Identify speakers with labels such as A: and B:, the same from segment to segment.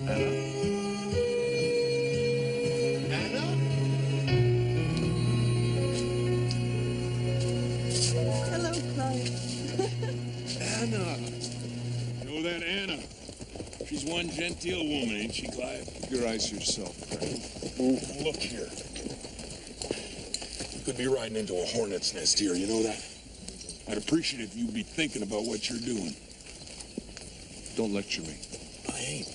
A: Hello, Clive.
B: Anna. You know that Anna? She's one genteel woman, ain't she, Clive?
C: Keep your eyes to yourself, Craig.
B: Look here. You could be riding into a hornet's nest here, you know that? I'd appreciate it if you'd be thinking about what you're doing.
C: Don't lecture me.
B: I ain't.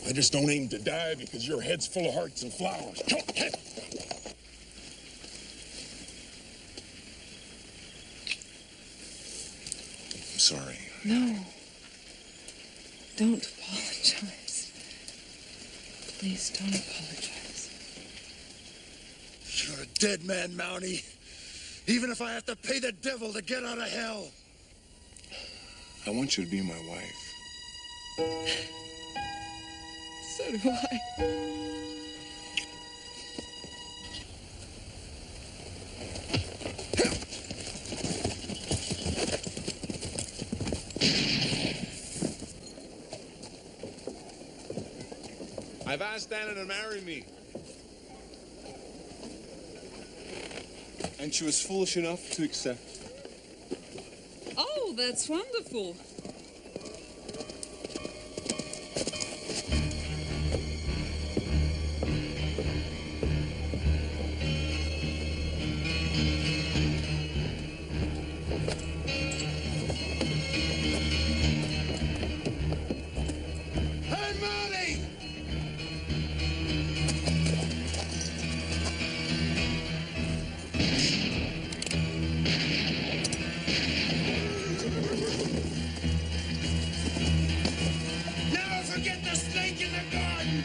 B: I just don't aim to die because your head's full of hearts and flowers. Come on, head.
C: I'm sorry.
A: No. Don't apologize. Please don't apologize.
B: You're a dead man, Mountie. Even if I have to pay the devil to get out of hell.
C: I want you to be my wife.
A: So do I.
C: I've asked Anna to marry me. And she was foolish enough to accept.
A: Oh, that's wonderful.
B: Hey, Mountie! Never forget the snake in the garden!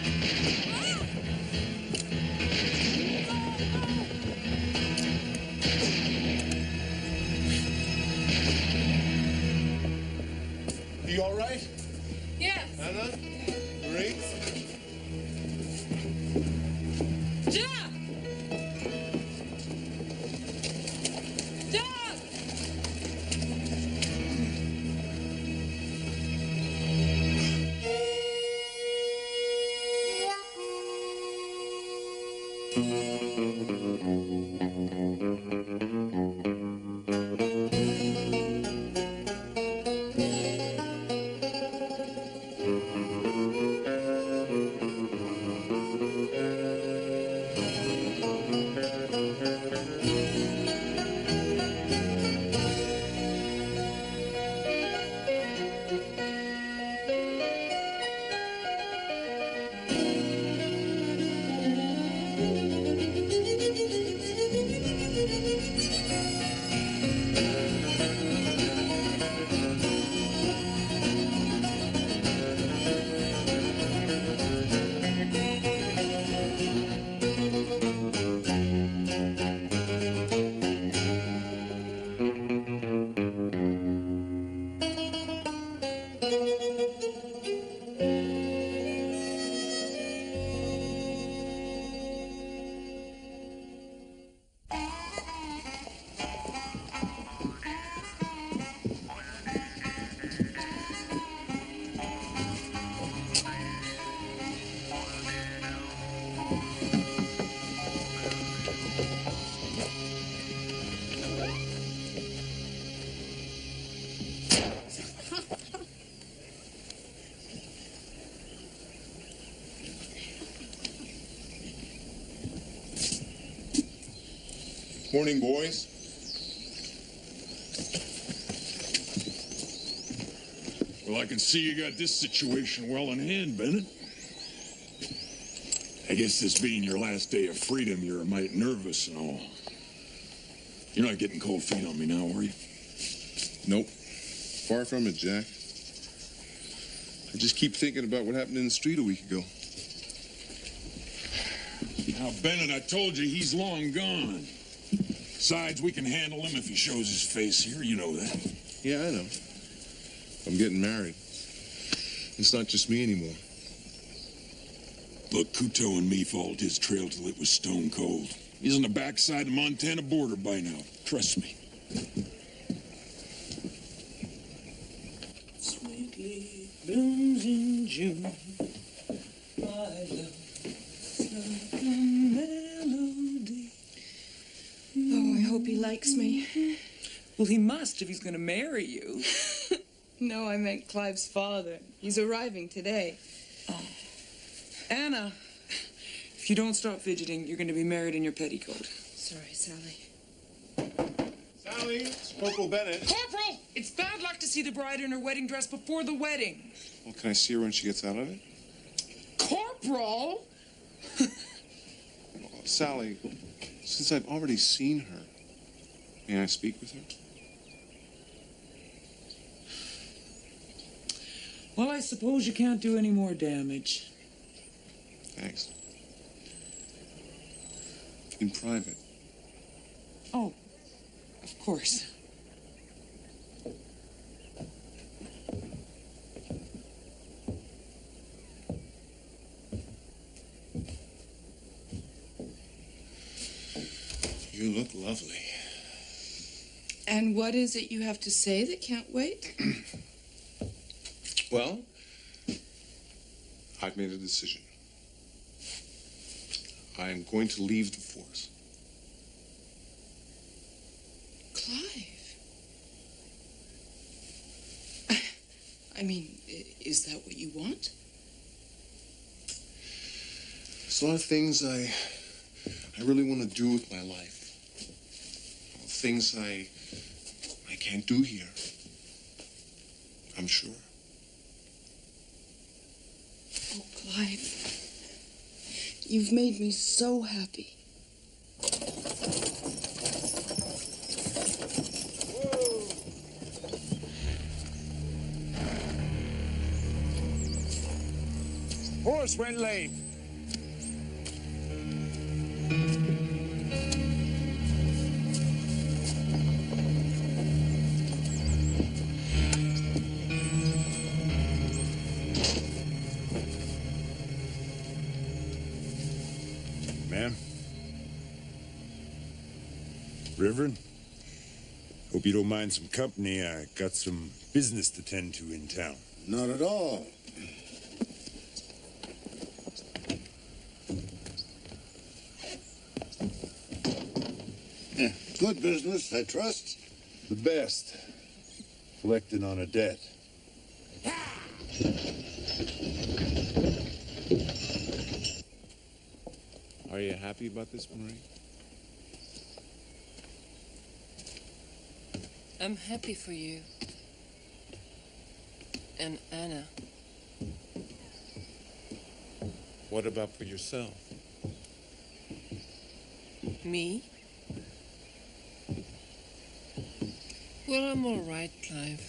C: You all right,
A: Yes.
C: Anna? Great.
A: Jack! Jack!
C: Morning, boys.
B: Well, I can see you got this situation well in hand, Bennett. I guess this being your last day of freedom, you're a mite nervous and all. You're not getting cold feet on me now, are you?
C: Nope. Far from it, Jack. I just keep thinking about what happened in the street a week ago.
B: Now, Bennett, I told you he's long gone. Besides, we can handle him if he shows his face here. You know that.
C: Yeah, I know. I'm getting married. It's not just me anymore.
B: Look, Couteau and me followed his trail till it was stone cold. He's on the backside of the Montana border by now. Trust me.
D: Sweetly blooms in June.
A: likes me.
D: Well, he must if he's going to marry you.
A: No, I meant Clive's father. He's arriving today.
D: Oh. Anna, if you don't stop fidgeting, you're going to be married in your petticoat.
A: Sorry, Sally.
C: Sally, it's Corporal Bennett.
D: Corporal! It's bad luck to see the bride in her wedding dress before the wedding.
C: Well, can I see her when she gets out of it?
D: Corporal!
C: Sally, since I've already seen her, may I speak with her?
D: Well, I suppose you can't do any more damage.
C: Thanks. In private.
D: Oh, of course.
C: You look lovely.
A: And what is it you have to say that can't wait?
C: Well, I've made a decision. I am going to leave the force.
A: Clive. I mean, is that what you want?
C: There's a lot of things I really want to do with my life. Things I can't do here. I'm sure.
A: Oh, Clive. You've made me so happy.
B: Horse went lame.
E: Ma'am? Reverend? Hope you don't mind some company. I got some business to tend to in town.
F: Not at all. Good business, I trust.
E: The best. Collecting on a debt.
C: Are you happy about this, Marie?
G: I'm happy for you. And Anna.
C: What about for yourself?
G: Me? Well, I'm all right, Clive.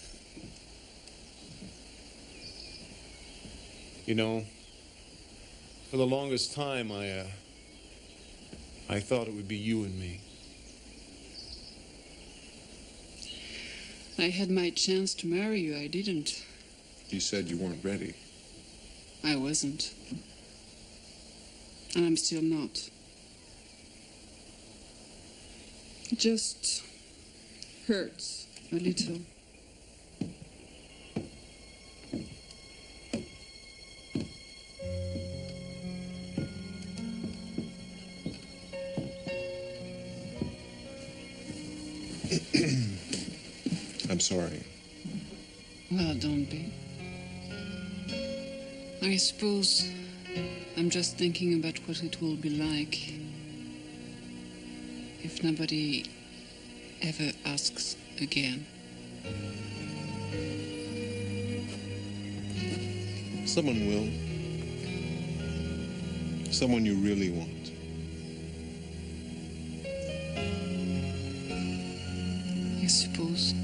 H: You know, for the longest time, I thought it would be you and me.
I: I had my chance to marry you. I didn't.
C: You said you weren't ready.
I: I wasn't. And I'm still not. It just hurts a little.
C: I'm sorry.
I: Well, don't be. I suppose I'm just thinking about what it will be like if nobody ever asks again.
C: Someone will. Someone you really want.
I: I suppose.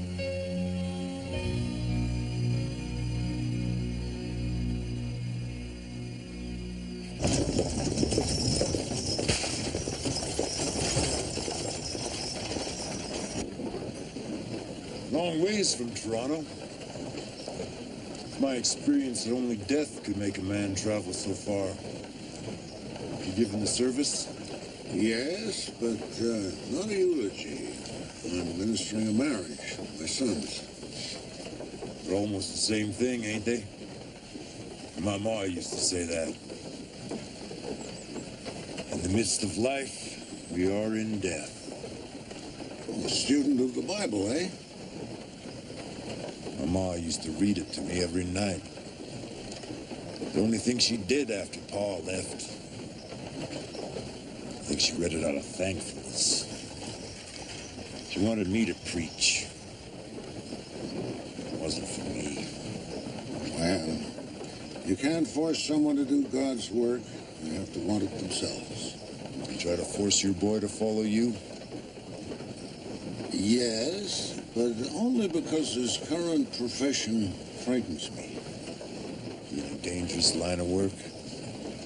E: Long ways from Toronto. It's my experience that only death could make a man travel so far. You given the service?
F: Yes, but not a eulogy. I'm administering a marriage, my son's.
E: They're almost the same thing, ain't they? My ma used to say that. In the midst of life, we are in death.
F: A student of the Bible, eh?
E: My ma used to read it to me every night. The only thing she did after Pa left. I think she read it out of thankfulness. She wanted me to preach. It wasn't for me.
F: Well, you can't force someone to do God's work. They have to want it themselves.
E: You try to force your boy to follow you?
F: Yes, but only because his current profession frightens me.
E: In a dangerous line of work?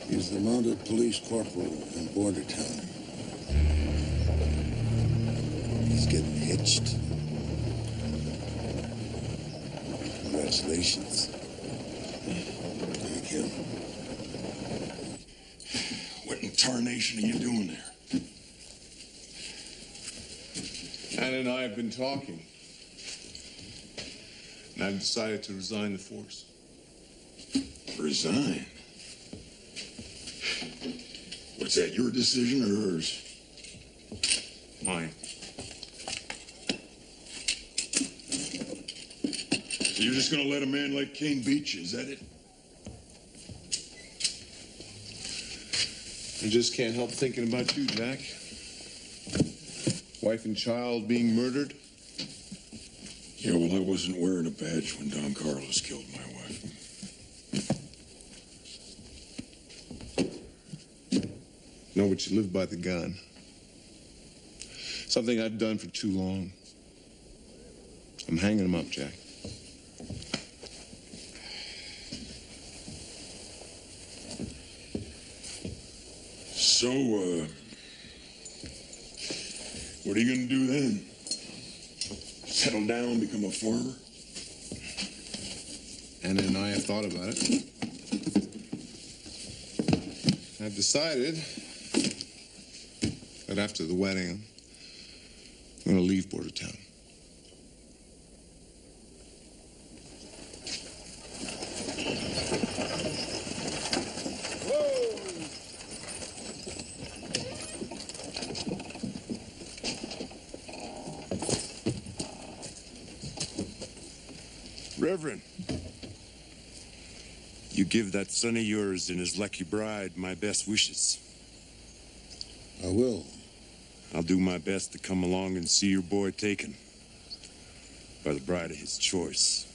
F: He's the mounted police corporal in Bordertown.
E: He's getting hitched. Congratulations.
F: Thank you.
B: What in tarnation are you doing there?
H: Anna and I have been talking. And I've decided to resign the force.
B: Resign? What's that, your decision or hers?
H: Mine.
B: So you're just gonna let a man like Kane beat you, is that it?
H: I just can't help thinking about you, Jack. Wife and child being murdered.
B: Yeah, well, I wasn't wearing a badge when Don Carlos killed my wife.
H: No, but you live by the gun. Something I've done for too long. I'm hanging him up, Jack.
B: So, what are you gonna do then? Settle down, become a farmer?
H: Anna and I have thought about it. I've decided that after the wedding, I'm going to leave Bordertown.
E: Reverend, you give that son of yours and his lucky bride my best wishes.
F: I will.
E: I'll do my best to come along and see your boy taken by the bride of his choice.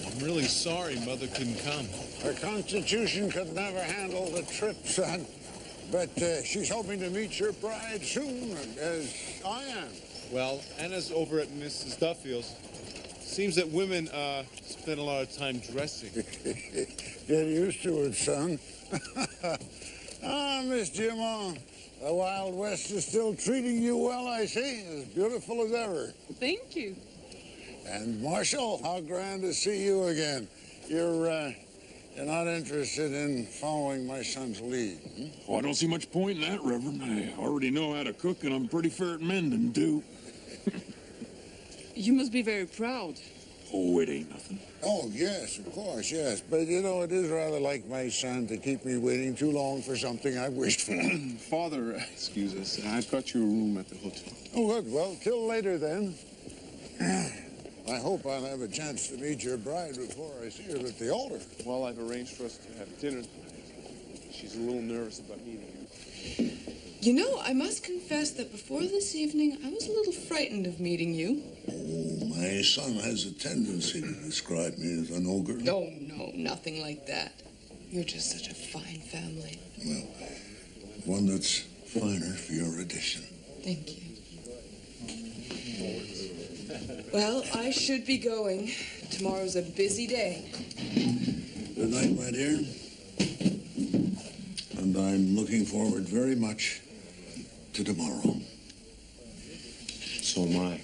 H: I'm really sorry Mother couldn't come.
F: Her constitution could never handle the trip, son. But she's hoping to meet your bride soon, as I am.
H: Well, Anna's over at Mrs. Duffield's. Seems that women spend a lot of time dressing.
F: Get used to it, son. Miss Jimon, the Wild West is still treating you well, I see. As beautiful as ever.
I: Thank you.
F: And Marshall, how grand to see you again. You're not interested in following my son's lead, hmm?
B: Oh, I don't see much point in that, Reverend. I already know how to cook, and I'm pretty fair at mending, too.
I: You must be very proud.
B: Oh, it ain't nothing.
F: Oh, yes, of course, yes. But, you know, it is rather like my son to keep me waiting too long for something I wished for.
H: Father, excuse us. I've got you a room at the hotel.
F: Oh, good. Well, till later, then. I hope I'll have a chance to meet your bride before I see her at the altar.
H: Well, I've arranged for us to have dinner tonight. She's a little nervous about meeting you.
A: You know, I must confess that before this evening, I was a little frightened of meeting you.
F: Oh, my son has a tendency to describe me as an ogre.
A: No, no, nothing like that. You're just such a fine family.
F: Well, one that's finer for your addition.
A: Thank you. Well, I should be going. Tomorrow's a busy day.
F: Good night, my dear. And I'm looking forward very much to tomorrow.
H: So am I.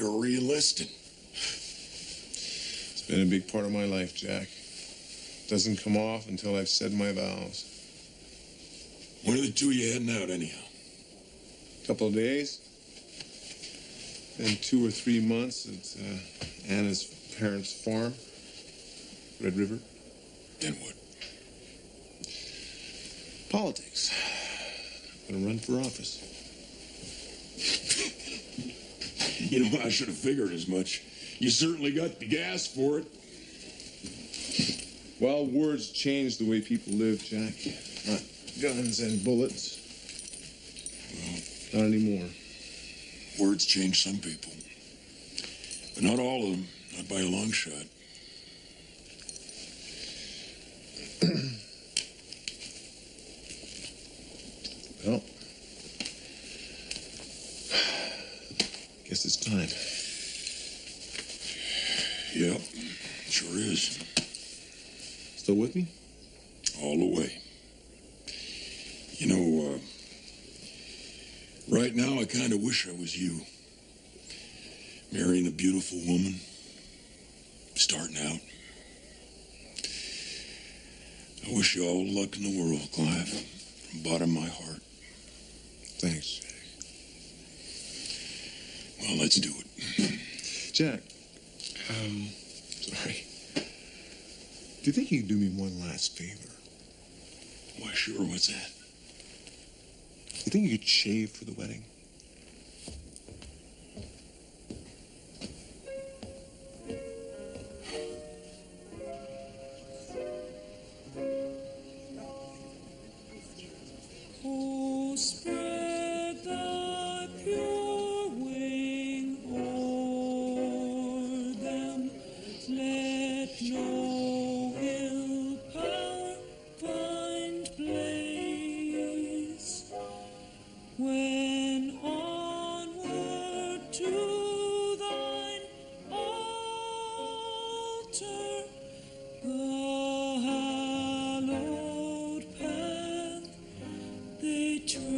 B: you're re-enlisted.
C: It's been a big part of my life, Jack. Doesn't come off until I've said my vows.
B: When are the two of you heading out, anyhow?
C: Couple of days. Then 2 or 3 months at Anna's parents' farm, Red River.
B: Then what?
C: Politics. Gonna run for office.
B: You know, I should have figured as much. You certainly got the gas for it.
C: Well, words change the way people live, Jack. Not guns and bullets. Well, not anymore.
B: Words change some people. But not all of them. Not by a long shot.
C: Well, guess it's time.
B: Yep, sure is.
C: Still with me?
B: All the way. You know, right now I kind of wish I was you. Marrying a beautiful woman. Starting out. I wish you all the luck in the world, Clive. From the bottom of my heart.
C: Thanks, Jack.
B: Well, let's do it.
C: Jack, sorry. Do you think you could do me one last favor?
B: Why, sure, what's that?
C: You think you could shave for the wedding?
J: Oh, spread thy pure wing o'er them, let no ill power find place. When onward to thine altar the hallowed path they trace.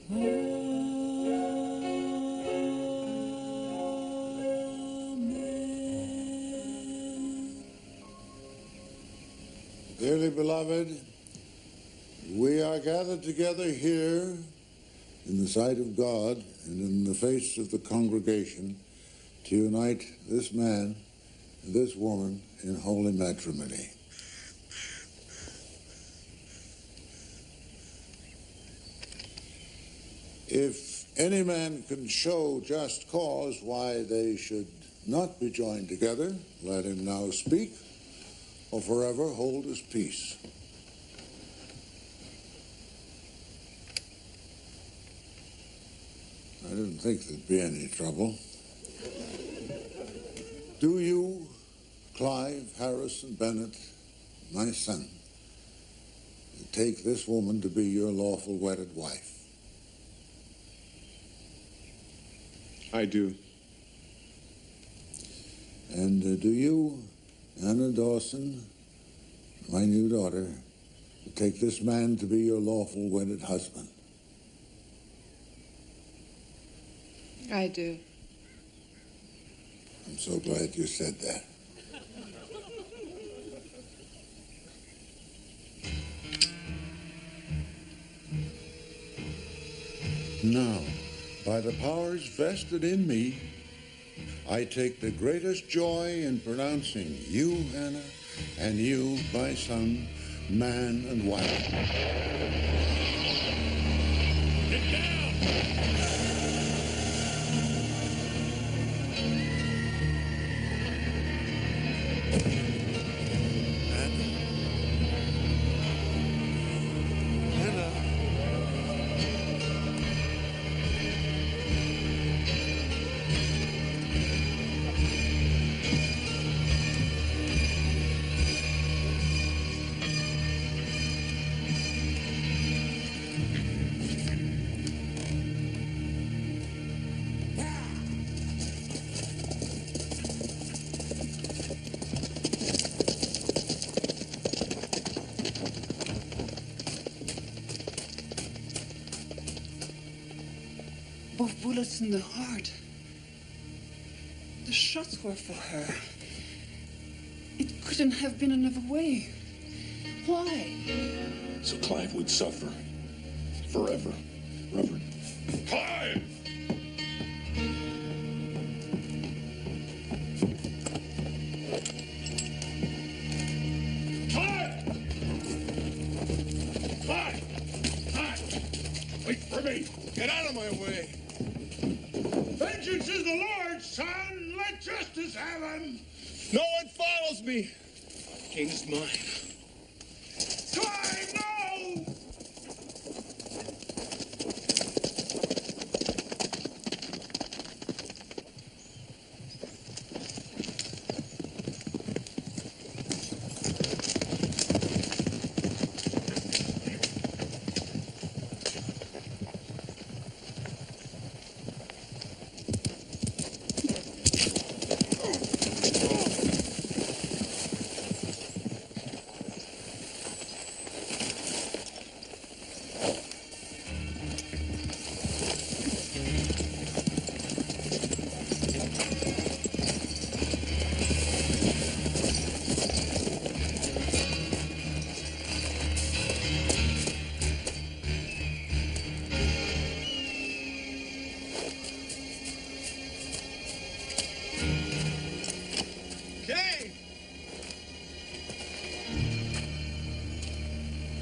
J: Amen.
F: Dearly beloved, we are gathered together here in the sight of God and in the face of the congregation to unite this man and this woman in holy matrimony. If any man can show just cause why they should not be joined together, let him now speak, or forever hold his peace. I didn't think there'd be any trouble. Do you, Clive Harrison Bennett, my son, take this woman to be your lawful wedded wife?
C: I do.
F: And do you, Anna Dawson, my new daughter, take this man to be your lawful wedded husband?
A: I do.
F: I'm so glad you said that. Now, by the powers vested in me, I take the greatest joy in pronouncing you, Anna, and you, my son, man and wife.
B: Get down!
I: Both bullets in the heart. The shots were for her. It couldn't have been another way. Why?
B: So Clive would suffer. Forever. Reverend. Clive! Clive! Clive! Clive! Wait for me!
H: Get out of my way.
K: Vengeance is the Lord's, son. Let justice have him.
H: No one follows me.
K: King is mine. Clive, no!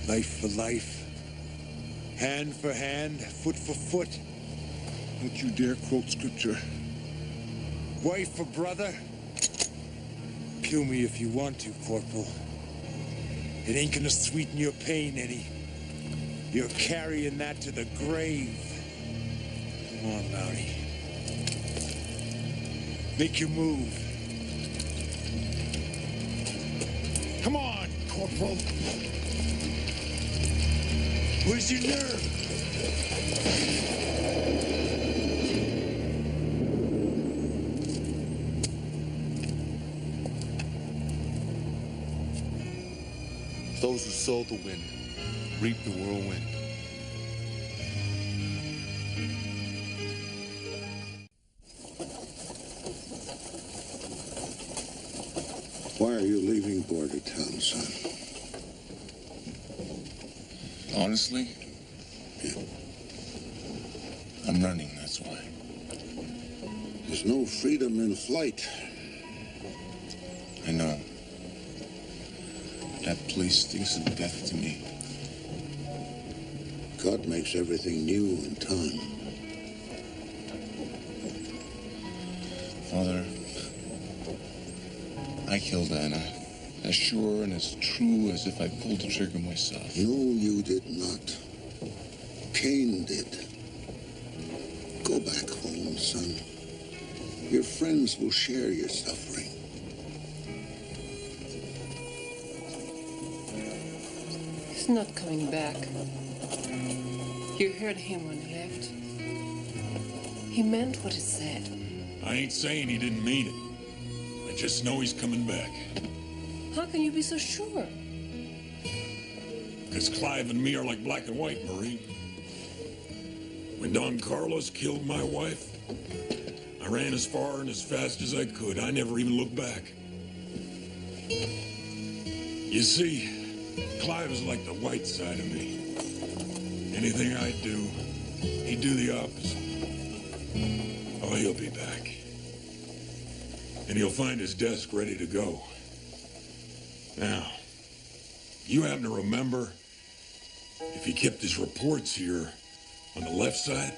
E: Life for life, hand for hand, foot for foot.
C: Don't you dare quote scripture.
E: Wife for brother. Kill me if you want to, Corporal. It ain't gonna sweeten your pain any. You're carrying that to the grave. Come on, Mountie. Make your move. Come on, Corporal. Where's your nerve?
C: Those who sow the wind reap the whirlwind.
F: Why are you leaving Bordertown, son?
B: Honestly?
F: Yeah.
B: I'm running, that's why.
F: There's no freedom in flight.
B: I know. That place stinks of death to me.
F: God makes everything new in time.
B: Father, I killed Anna. As sure and as true as if I pulled the trigger myself.
F: No, you did not. Cain did. Go back home, son. Your friends will share your suffering.
G: He's not coming back. You heard him when he left. He meant what he said.
B: I ain't saying he didn't mean it. I just know he's coming back.
G: How can you be so sure?
B: Because Clive and me are like black and white, Marie. When Don Carlos killed my wife, I ran as far and as fast as I could. I never even looked back. You see, Clive is like the white side of me. Anything I do, he'd do the opposite. Oh, he'll be back. And he'll find his desk ready to go. Now, you happen to remember if he kept his reports here on the left side?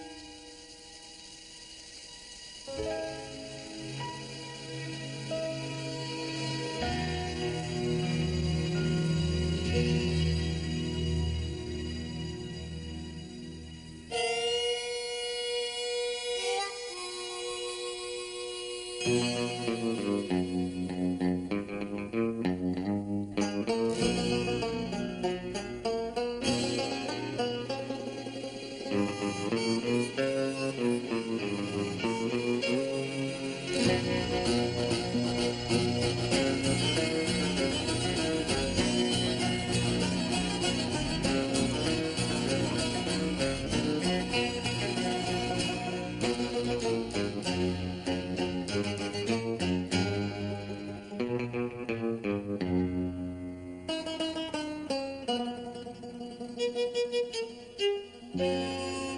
J: Thank you.